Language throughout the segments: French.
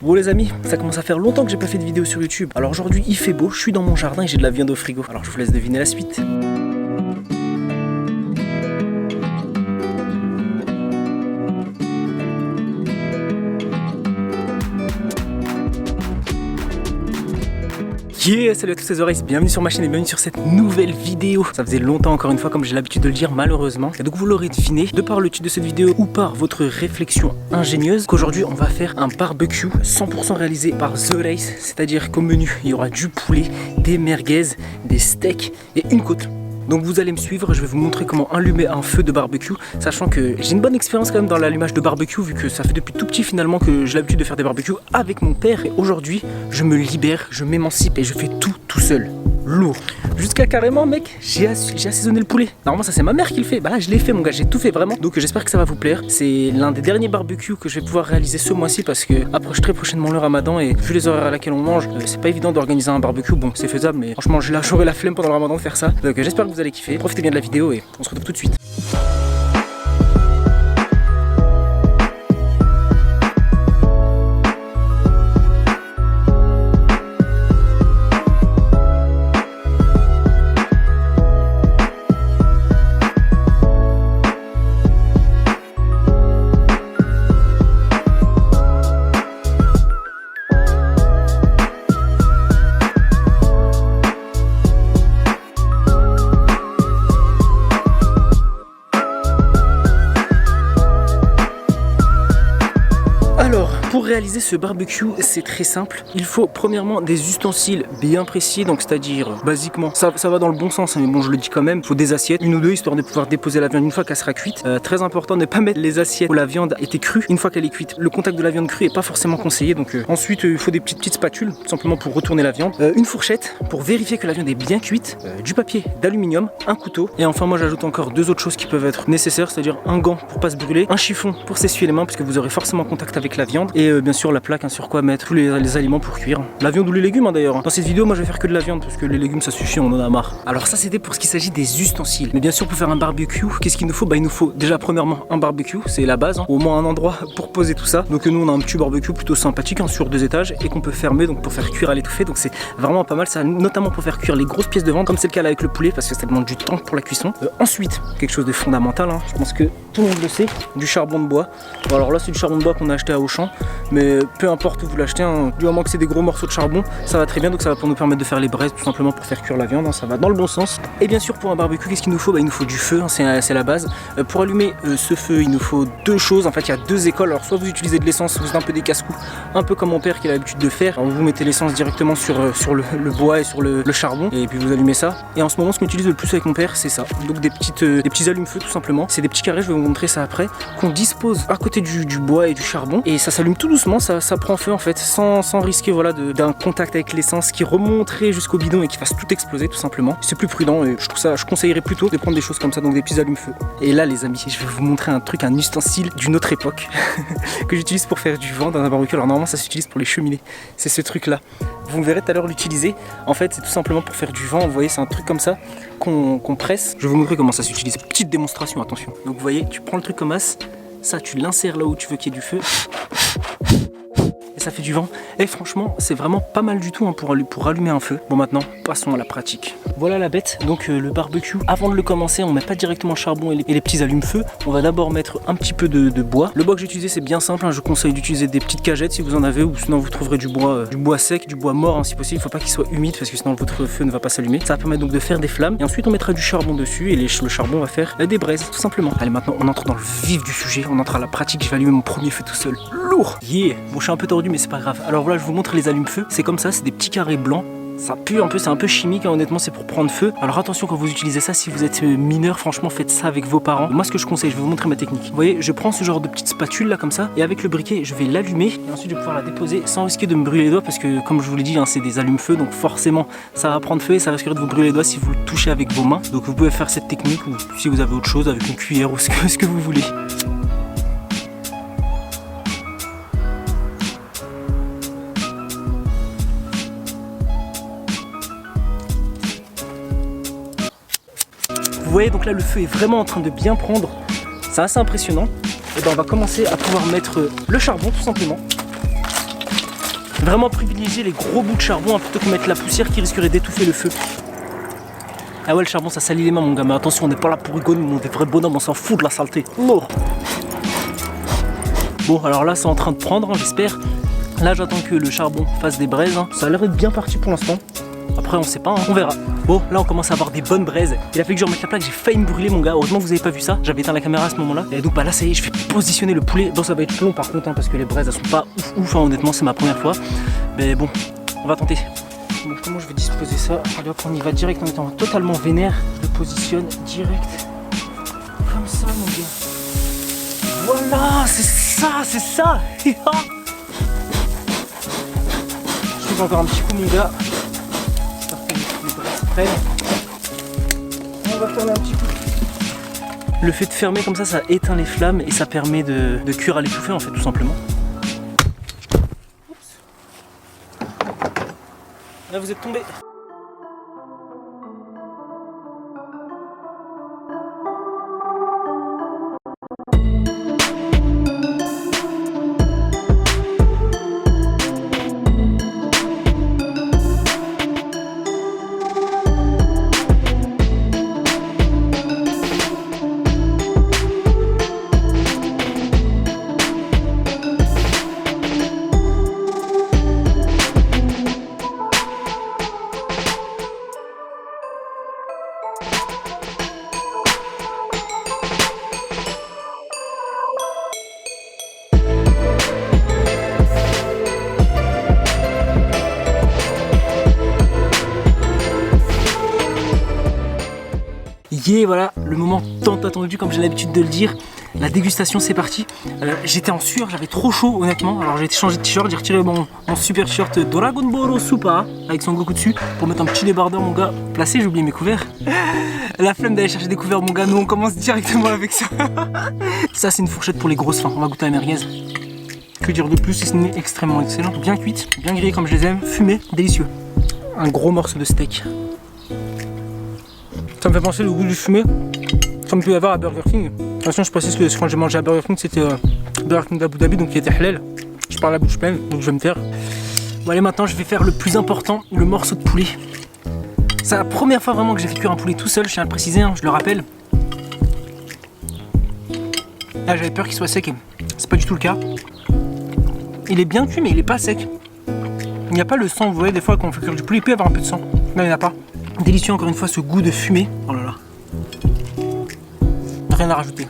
Bon les amis, ça commence à faire longtemps que j'ai pas fait de vidéo sur YouTube. Alors aujourd'hui il fait beau, je suis dans mon jardin et j'ai de la viande au frigo. Alors je vous laisse deviner la suite. Yeah, salut à tous les oreilles, bienvenue sur ma chaîne et bienvenue sur cette nouvelle vidéo. Ça faisait longtemps encore une fois comme j'ai l'habitude de le dire malheureusement. Et donc vous l'aurez deviné, de par le titre de cette vidéo ou par votre réflexion ingénieuse, qu'aujourd'hui on va faire un barbecue 100% réalisé par The Race. C'est-à-dire qu'au menu il y aura du poulet, des merguez, des steaks et une côte. Donc vous allez me suivre, je vais vous montrer comment allumer un feu de barbecue, sachant que j'ai une bonne expérience quand même dans l'allumage de barbecue, vu que ça fait depuis tout petit finalement que j'ai l'habitude de faire des barbecues avec mon père. Et aujourd'hui, je me libère, je m'émancipe et je fais tout seul. Lourd. Jusqu'à carrément mec, j'ai assaisonné le poulet. Normalement ça c'est ma mère qui le fait, bah là je l'ai fait mon gars, j'ai tout fait vraiment. Donc j'espère que ça va vous plaire. C'est l'un des derniers barbecues que je vais pouvoir réaliser ce mois-ci parce que approche très prochainement le ramadan et vu les horaires à laquelle on mange, c'est pas évident d'organiser un barbecue. Bon c'est faisable mais franchement j'aurai la flemme pendant le ramadan de faire ça. Donc j'espère que vous allez kiffer, profitez bien de la vidéo et on se retrouve tout de suite. Pour réaliser ce barbecue, c'est très simple. Il faut premièrement des ustensiles bien précis, donc c'est-à-dire basiquement, ça va dans le bon sens, mais bon je le dis quand même, il faut des assiettes, une ou deux histoire de pouvoir déposer la viande une fois qu'elle sera cuite. Très important de ne pas mettre les assiettes où la viande a été crue une fois qu'elle est cuite. Le contact de la viande crue est pas forcément conseillé, donc ensuite il faut des petites spatules, tout simplement pour retourner la viande, une fourchette pour vérifier que la viande est bien cuite, du papier d'aluminium, un couteau, et enfin moi j'ajoute encore deux autres choses qui peuvent être nécessaires, c'est-à-dire un gant pour pas se brûler, un chiffon pour s'essuyer les mains puisque vous aurez forcément contact avec la viande, et bien sûr la plaque sur quoi mettre tous les aliments pour cuire. La viande ou les légumes d'ailleurs. Dans cette vidéo moi je vais faire que de la viande parce que les légumes ça suffit, on en a marre. Alors ça c'était pour ce qu'il s'agit des ustensiles. Mais bien sûr pour faire un barbecue, qu'est-ce qu'il nous faut? Bah il nous faut déjà premièrement un barbecue, c'est la base, au moins un endroit pour poser tout ça. Donc nous on a un petit barbecue plutôt sympathique sur 2 étages et qu'on peut fermer donc pour faire cuire à l'étouffée. Donc c'est vraiment pas mal ça, notamment pour faire cuire les grosses pièces de viande comme c'est le cas là avec le poulet parce que ça demande du temps pour la cuisson. Ensuite quelque chose de fondamental, je pense que tout le monde le sait, du charbon de bois. Bon, alors là c'est du charbon de bois qu'on a acheté à Auchan, mais peu importe où vous l'achetez, du moment que c'est des gros morceaux de charbon, ça va très bien, donc ça va pour nous permettre de faire les braises tout simplement pour faire cuire la viande, ça va dans le bon sens. Et bien sûr pour un barbecue, qu'est-ce qu'il nous faut? Bah, il nous faut du feu, c'est la base. Pour allumer ce feu, il nous faut deux choses, en fait il y a deux écoles, alors soit vous utilisez de l'essence, vous êtes un peu des casse-cous, un peu comme mon père qui a l'habitude de faire, alors vous mettez l'essence directement sur le bois et sur le charbon, et puis vous allumez ça. Et en ce moment ce qu'on utilise le plus avec mon père c'est ça, donc des petits allumes-feu tout simplement, c'est des petits carrés, je vais vous montrer ça après, qu'on dispose à côté du bois et du charbon, et ça s'allume tout doucement, ça prend feu en fait, sans risquer voilà, d'un contact avec l'essence qui remonterait jusqu'au bidon et qui fasse tout exploser tout simplement. C'est plus prudent et je conseillerais plutôt de prendre des choses comme ça, donc des petits allumes-feu. Et là les amis, je vais vous montrer un truc, un ustensile d'une autre époque que j'utilise pour faire du vent dans un barbecue. Alors normalement ça s'utilise pour les cheminées, c'est ce truc là. Vous me verrez tout à l'heure l'utiliser. En fait c'est tout simplement pour faire du vent, vous voyez c'est un truc comme ça qu'on presse. Je vais vous montrer comment ça s'utilise, petite démonstration, attention. Donc vous voyez, tu prends le truc comme ça, tu l'insères là où tu veux qu'il y ait du feu. Et ça fait du vent. Et franchement c'est vraiment pas mal du tout pour allumer un feu. Bon maintenant passons à la pratique. Voilà la bête, donc le barbecue, avant de le commencer on met pas directement le charbon et les petits allumes-feu. On va d'abord mettre un petit peu de bois. Le bois que j'ai utilisé c'est bien simple, je conseille d'utiliser des petites cagettes si vous en avez, ou sinon vous trouverez du bois sec, du bois mort si possible. Il faut pas qu'il soit humide parce que sinon votre feu ne va pas s'allumer. Ça va permettre donc de faire des flammes et ensuite on mettra du charbon dessus et le charbon va faire des braises tout simplement. Allez maintenant on entre dans le vif du sujet, on entre à la pratique. Je vais allumer mon premier feu tout seul. Lourd. Yeah. Bon je suis un peu tordu mais c'est pas grave. Alors voilà, je vous montre les allumes-feu. C'est comme ça, c'est des petits carrés blancs. Ça pue un peu, c'est un peu chimique, honnêtement c'est pour prendre feu. Alors attention quand vous utilisez ça, si vous êtes mineur, franchement faites ça avec vos parents. Moi ce que je conseille, je vais vous montrer ma technique. Vous voyez, je prends ce genre de petite spatule là comme ça, et avec le briquet je vais l'allumer, et ensuite je vais pouvoir la déposer sans risquer de me brûler les doigts, parce que comme je vous l'ai dit, c'est des allumes-feu, donc forcément ça va prendre feu et ça risquerait de vous brûler les doigts si vous le touchez avec vos mains. Donc vous pouvez faire cette technique, ou si vous avez autre chose, avec une cuillère ou ce que vous voulez. Vous voyez donc là le feu est vraiment en train de bien prendre, c'est assez impressionnant. Et ben on va commencer à pouvoir mettre le charbon tout simplement. Vraiment privilégier les gros bouts de charbon plutôt que mettre la poussière qui risquerait d'étouffer le feu. Ah ouais, le charbon ça salit les mains mon gars, mais attention, on n'est pas là pour rigoler, on est des vrais bonhommes, on s'en fout de la saleté. Oh. Bon, alors là c'est en train de prendre, hein, j'espère. Là j'attends que le charbon fasse des braises, hein. Ça a l'air d'être bien parti pour l'instant. Après on sait pas, hein, on verra. Bon, là on commence à avoir des bonnes braises. Il a fallu que je remette la plaque, j'ai failli me brûler mon gars. Heureusement que vous avez pas vu ça, j'avais éteint la caméra à ce moment-là. Et donc bah là ça y est, je vais positionner le poulet. Bon, ça va être long par contre, hein, parce que les braises elles sont pas ouf, hein, honnêtement c'est ma première fois. Mais bon, on va tenter. Donc comment je vais disposer ça? Allez hop, on y va direct en étant totalement vénère. Je le positionne direct. Comme ça mon gars. Voilà, c'est ça, c'est ça. Je fais encore un petit coup mon gars. On va fermer un petit coup. Le fait de fermer comme ça éteint les flammes et ça permet de cuire à l'étouffée en fait tout simplement. Oups. Là vous êtes tombé. Yeah, voilà, le moment tant attendu comme j'ai l'habitude de le dire. La dégustation c'est parti. J'étais en sueur, j'avais trop chaud honnêtement. Alors j'ai changé de t-shirt, j'ai retiré mon super t-shirt Dragon Ball Super avec son Goku dessus pour mettre un petit débardeur mon gars. Placé, j'ai oublié mes couverts. La flemme d'aller chercher des couverts mon gars, nous on commence directement avec ça. Ça c'est une fourchette pour les grosses fins, on va goûter à la merguez. Que dire de plus si ce n'est extrêmement excellent. Bien cuite, bien grillée comme je les aime, fumée, délicieux. Un gros morceau de steak. Ça me fait penser le goût du fumé, comme peut y avoir à Burger King. De toute façon, je précise que quand j'ai mangé à Burger King, c'était Burger King d'Abu Dhabi, donc qui était halal. Je parle la bouche pleine, donc je vais me taire. Bon allez, maintenant je vais faire le plus important, le morceau de poulet. C'est la première fois vraiment que j'ai fait cuire un poulet tout seul, je tiens à le préciser, hein, je le rappelle. Là j'avais peur qu'il soit sec, et c'est pas du tout le cas. Il est bien cuit, mais il est pas sec. Il n'y a pas le sang, vous voyez, des fois quand on fait cuire du poulet, il peut y avoir un peu de sang. Là il n'y en a pas. Délicieux encore une fois ce goût de fumée. Oh là là. Rien à rajouter.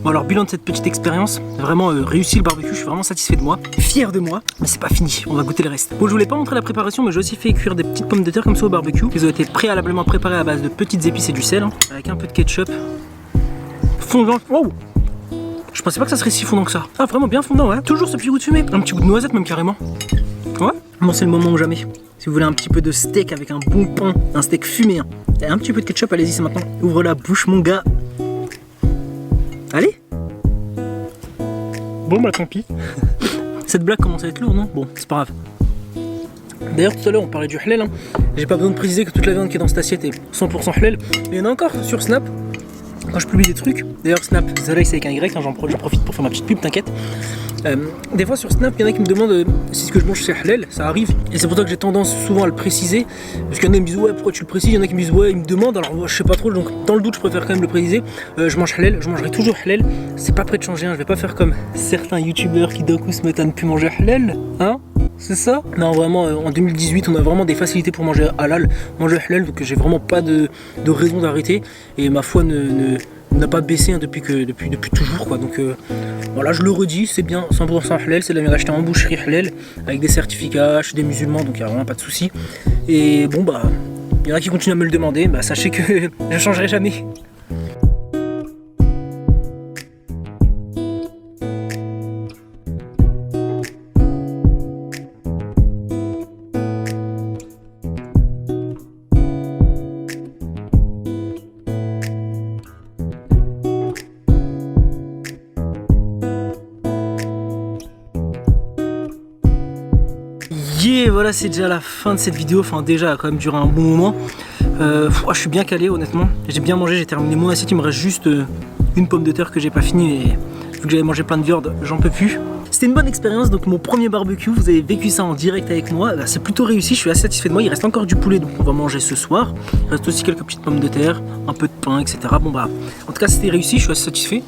Bon alors bilan de cette petite expérience, vraiment réussi le barbecue, je suis vraiment satisfait de moi, fier de moi, mais c'est pas fini, on va goûter le reste. Bon je voulais pas montrer la préparation mais j'ai aussi fait cuire des petites pommes de terre comme ça au barbecue. Ils ont été préalablement préparées à base de petites épices et du sel, hein, avec un peu de ketchup. Fondant, wow. Je pensais pas que ça serait si fondant que ça. Ah vraiment bien fondant ouais, toujours ce petit goût de fumée, un petit goût de noisette même carrément. Ouais, bon c'est le moment ou jamais. Si vous voulez un petit peu de steak avec un bon pain, un steak fumé, hein. Et un petit peu de ketchup, allez-y c'est maintenant. Ouvre la bouche mon gars. Allez. Bon bah tant pis. Cette blague commence à être lourde non? Bon, c'est pas grave. D'ailleurs tout à l'heure on parlait du halal, hein. J'ai pas besoin de préciser que toute la viande qui est dans cette assiette est 100% halal. Mais il y en a encore sur Snap. Quand je publie des trucs, d'ailleurs Snap, Zalay c'est avec un Y, hein, j'en profite pour faire ma petite pub, t'inquiète. Des fois sur Snap, il y en a qui me demandent si ce que je mange c'est halal, ça arrive. Et c'est pour ça que j'ai tendance souvent à le préciser. Parce qu'il y en a qui me disent ouais pourquoi tu le précises, il y en a qui me disent ouais ils me demandent, alors je sais pas trop, donc dans le doute je préfère quand même le préciser. Je mange halal, je mangerai toujours halal, c'est pas prêt de changer, hein. Je vais pas faire comme certains youtubeurs qui d'un coup se mettent à ne plus manger halal, hein. C'est ça? Non vraiment en 2018 on a vraiment des facilités pour manger halal, manger halal, donc j'ai vraiment pas de raison d'arrêter. Et ma foi n'a pas baissé hein, depuis toujours quoi, donc voilà je le redis, c'est bien 100% halal, c'est de la viande achetée en boucherie halal avec des certificats, je suis des musulmans donc il n'y a vraiment pas de souci. Et bon bah il y en a qui continuent à me le demander, bah sachez que je changerai jamais. Et voilà c'est déjà la fin de cette vidéo, enfin déjà elle a quand même duré un bon moment. Je suis bien calé honnêtement, j'ai bien mangé, j'ai terminé mon assiette, il me reste juste une pomme de terre que j'ai pas fini et vu que j'avais mangé plein de viande j'en peux plus. C'était une bonne expérience, donc mon premier barbecue, vous avez vécu ça en direct avec moi, bah, c'est plutôt réussi, je suis assez satisfait de moi. Il reste encore du poulet, donc on va manger ce soir. Il reste aussi quelques petites pommes de terre, un peu de pain, etc. Bon bah, en tout cas c'était réussi, je suis assez satisfait.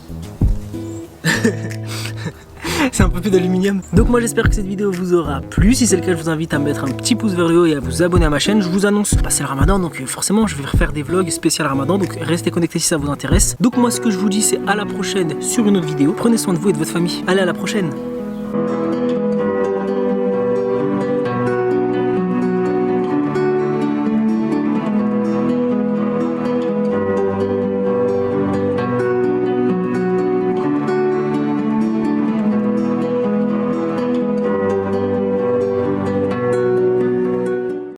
C'est un peu plus d'aluminium. Donc moi j'espère que cette vidéo vous aura plu. Si c'est le cas, je vous invite à mettre un petit pouce vers le haut et à vous abonner à ma chaîne. Je vous annonce, bah, c'est le ramadan, donc forcément je vais refaire des vlogs spécial ramadan, donc restez connectés si ça vous intéresse. Donc moi ce que je vous dis, c'est à la prochaine sur une autre vidéo. Prenez soin de vous et de votre famille. Allez, à la prochaine.